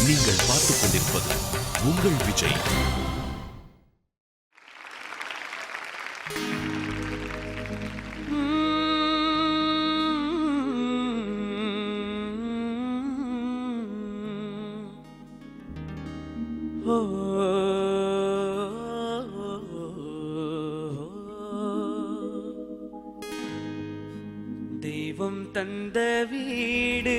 நீங்கள் பார்த்துக் கொண்டிருப்பது உங்கள் விஜய். தெய்வம் தந்த வீடு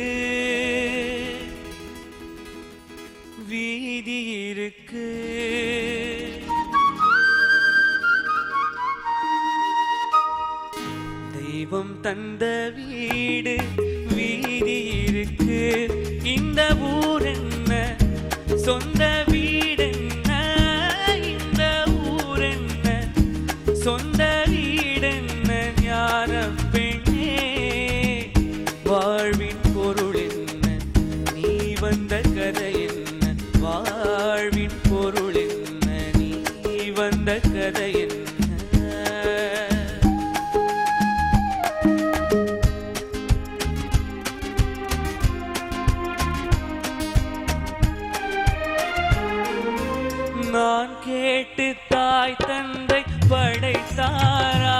வீதி இருக்கு, தெய்வம் தந்த வீடு வீதி இருக்கு. இந்த ஊர் என்ன, சொந்த வீடு என்ன, இந்த ஊர் என்ன, சொந்த வீடு என்ன, ஞான பெண்ணே வாழ்வின் பொருள் என்ன, நீ வந்த கதை என்ன, வாழ்வின் பொருள் என்ன, நீ வந்த கதை என்ன. நான் கேட்டு தாய் தந்தை படைத்தாரா,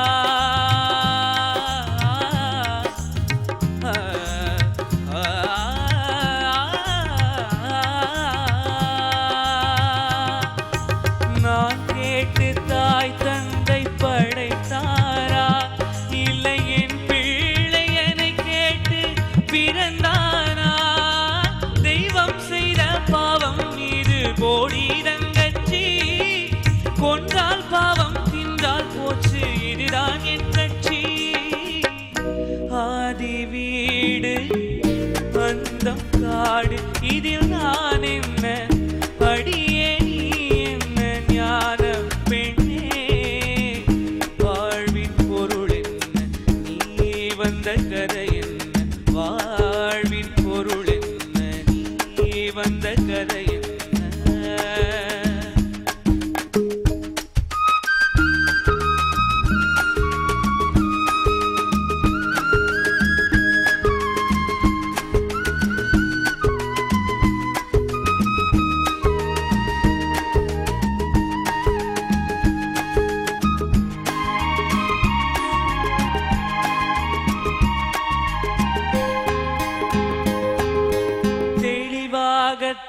நான் கேட்டு தாய் தந்தை படைத்தாரா, இல்லை என் பிள்ளை என்னை கேட்டு பிறந்தானா. தெய்வம் செய்த பாவம் இது போடி தங்கச்சி, கொன்றால் பாவம் தின்றால் போச்சு, இதுதான் என் கட்சி. ஆதி வீடு அந்தம் காடு, இதில் நான் என்ன, அடியே நீ என்ன, ஞான பெண்ணே வாழ்வின் பொருள் என்ன, நீ வந்த கதை என்ன, வாழ்வின் பொருள் என்ன, நீ வந்த கதை என்ன.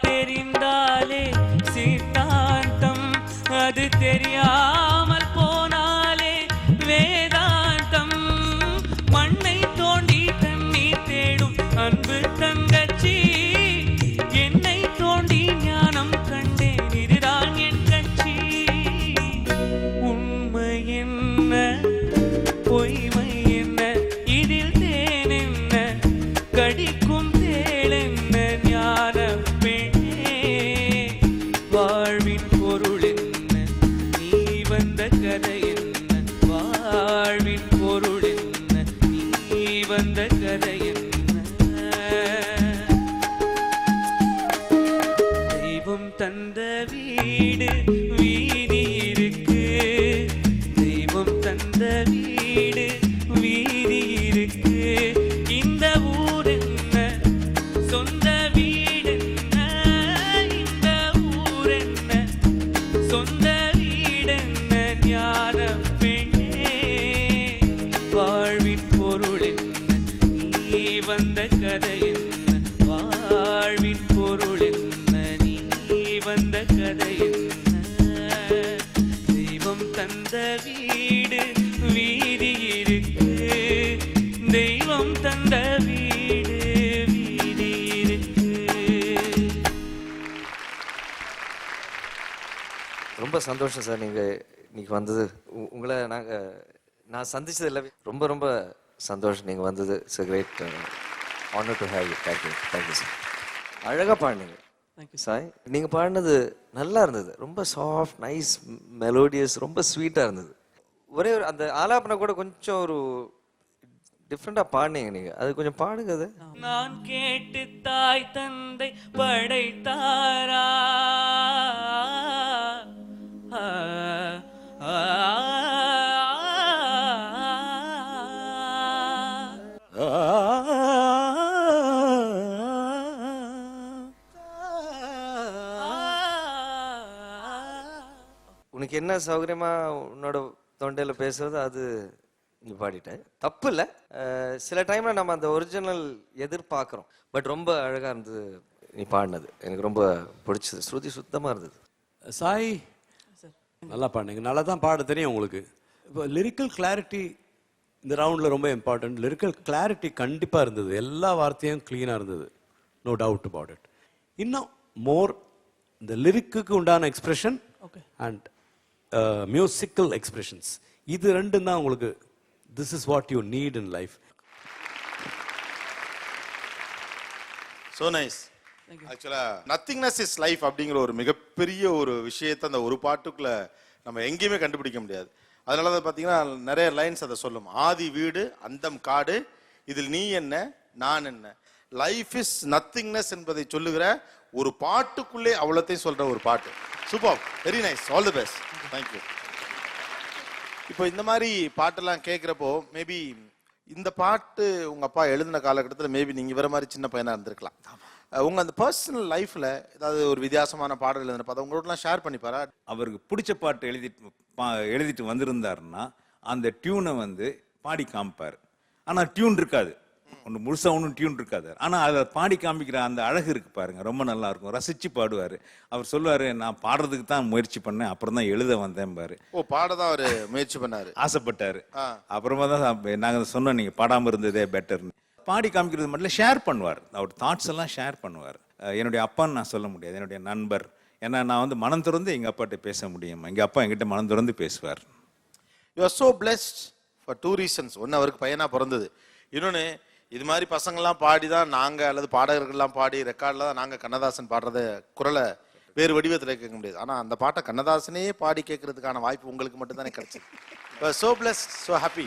தெரிந்தாலே சித்தாந்தம், அது தெரியாமல் போனாலே வேதாந்தம். மண்ணை தோண்டி தண்ணீர் தேடும் அன்பு தங்கச்சி, என்னை தோண்டி ஞானம் கண்டேன், இதுதான் என் கட்சி. உண்மை என்ன, பொய்மை என்ன, இதில் தேன் என்ன, கடிக்கும் தேள் என்ன, ஞான பெண்ணே வாழ்வின் பொருள் என்ன, நீ வந்த கதை என்ன, வாழ்வின் பொருள் என்ன, நீ வந்த கதை என்ன. தெய்வம் தந்த வீடு வீதி இருக்கு, தெய்வம் தந்த வீடு வீதி இருக்கு. இந்த ஊர் என்ன, சொந்த வீடு என்ன, இந்த ஊர் என்ன, சொந்த வீடு என்ன, ஞான பெண்ணே வாழ்வின் பொருள் என்ன, நீ வந்த கதை என்ன, வாழ்வின் பொருள் என்ன, நீ வந்த கதை என்ன. தெய்வம் தந்த வீடு வீதி இருக்கு, தெய்வம் தந்த வீடு வீதி இருக்கு. ரொம்ப சந்தோஷம் சார், நீங்கள் இன்னைக்கு வந்தது. உங்களை நான் சந்திச்சது இல்லை, ரொம்ப ரொம்ப சந்தோஷம் நீங்கள் வந்தது. It's a great honor to have you. Thank you sir. அழகாக பாடினீங்க. தேங்க்யூ சாய். நீங்கள் பாடினது நல்லா இருந்தது, ரொம்ப சாஃப்ட், நைஸ், மெலோடியஸ், ரொம்ப ஸ்வீட்டாக இருந்தது. ஒரே ஒரு அந்த ஆலாபனை கூட கொஞ்சம் ஒரு டிஃப்ரெண்டாக பாடினீங்க நீங்கள், அது கொஞ்சம் பாடுங்க. அது நான் கேட்டு தாய் தந்தை படைத்தாரா, உனக்கு என்ன சௌகரியமா உன்னோட தொண்டையில பேசுறது அது நீ பாடிட்டேன், தப்பு இல்லை. சில டைம்ல நம்ம அந்த ஒரிஜினல் எதிர்பார்க்குறோம். பட் ரொம்ப அழகா இருந்தது நீ பாடினது, எனக்கு ரொம்ப பிடிச்சது. ஸ்ருதி சுத்தமா இருந்தது. சாய் நல்லா பாடுங்க, நல்லா தான் பாட தெரியும் உங்களுக்கு. இப்போ லிரிக்கல் கிளாரிட்டி இந்த ரவுண்டில் ரொம்ப இம்பார்ட்டன்ட். லிரிக்கல் கிளாரிட்டி கண்டிப்பாக இருந்தது, எல்லா வார்த்தையும் க்ளீனாக இருந்தது, நோ டவுட் அபவுட் இட். இன்னும் மோர் இந்த லிரிக்கு உண்டான எக்ஸ்பிரஷன் அண்ட் மியூசிக்கல் எக்ஸ்பிரஷன்ஸ், இது ரெண்டும் தான் உங்களுக்கு this is what you need in life. So nice. ஆக்சுவலா நத்திங்னஸ் இஸ் லைஃப் அப்படிங்கிற ஒரு மிகப்பெரிய ஒரு விஷயத்தை அந்த ஒரு பாட்டுக்குள்ள நம்ம எங்கேயுமே கண்டுபிடிக்க முடியாது. அதனால தான் பார்த்தீங்கன்னா நிறைய லைன்ஸ் அதை சொல்லும். ஆதி வீடு அந்தம் காடு, இதில் நீ என்ன நான் என்ன, லைஃப் இஸ் நத்திங்னஸ் என்பதை சொல்லுகிற ஒரு பாட்டுக்குள்ளே அவ்வளோத்தையும் சொல்ற ஒரு பாட்டு. Super, very nice, all the best, thank you. இப்போ இந்த மாதிரி பாட்டெல்லாம் கேட்குறப்போ மேபி இந்த பாட்டு உங்க அப்பா எழுதின காலகட்டத்தில் மேபி நீங்க இவர மாதிரி சின்ன பையனா இருந்திருக்கலாம். உங்க அந்த பர்சனல் லைஃப்ல ஏதாவது ஒரு வித்தியாசமான பாடல் எழுதின பார்த்தா உங்களோடலாம் ஷேர் பண்ணிப்பாரா? அவருக்கு பிடிச்ச பாட்டு எழுதிட்டு வந்திருந்தாருன்னா அந்த டியூனை வந்து பாடி காமிப்பார். ஆனால் டியூன் இருக்காது, ஒன்று முழுசா ஒன்றும் டியூன் இருக்காது. ஆனால் அதை பாடி காமிக்கிற அந்த அழகு இருக்கு பாருங்க, ரொம்ப நல்லா இருக்கும். ரசிச்சு பாடுவார். அவர் சொல்லுவார், நான் பாடுறதுக்கு தான் முயற்சி பண்ணேன், அப்புறம் தான் எழுத வந்தேன் பாரு. ஓ, பாட தான் அவர் முயற்சி பண்ணாரு, ஆசைப்பட்டாரு. அப்புறமா தான் நாங்கள் சொன்னோம், நீங்க பாடாமல் இருந்ததே பெட்டர்னு. பாடி காமிக்கிறது மட்டும் ஷேர் பண்ணுவார், அவர் தாட்ஸ் எல்லாம் ஷேர் பண்ணுவார். என்னுடைய அப்பான்னு நான் சொல்ல முடியாது, என்னுடைய நண்பர். ஏன்னா நான் வந்து மனம் திறந்து எங்கள் அப்பாட்ட பேச முடியும், எங்கள் அப்பா எங்கிட்ட மனம் திறந்து பேசுவார். You are so blessed for 2 reasons. ஒன்று, அவருக்கு பையனாக பிறந்தது. இன்னொன்று, இது மாதிரி பசங்கள்லாம் பாடி தான் நாங்கள், அல்லது பாடகர்கள்லாம் பாடி ரெக்கார்டில் தான் நாங்கள் கண்ணதாசன் பாடுறத குரலை வேறு வடிவத்தில் கேட்க முடியாது. ஆனால் அந்த பாட்டை கண்ணதாசனே பாடி கேட்கறதுக்கான வாய்ப்பு உங்களுக்கு மட்டும் தானே கிடைச்சது. So blessed, so happy.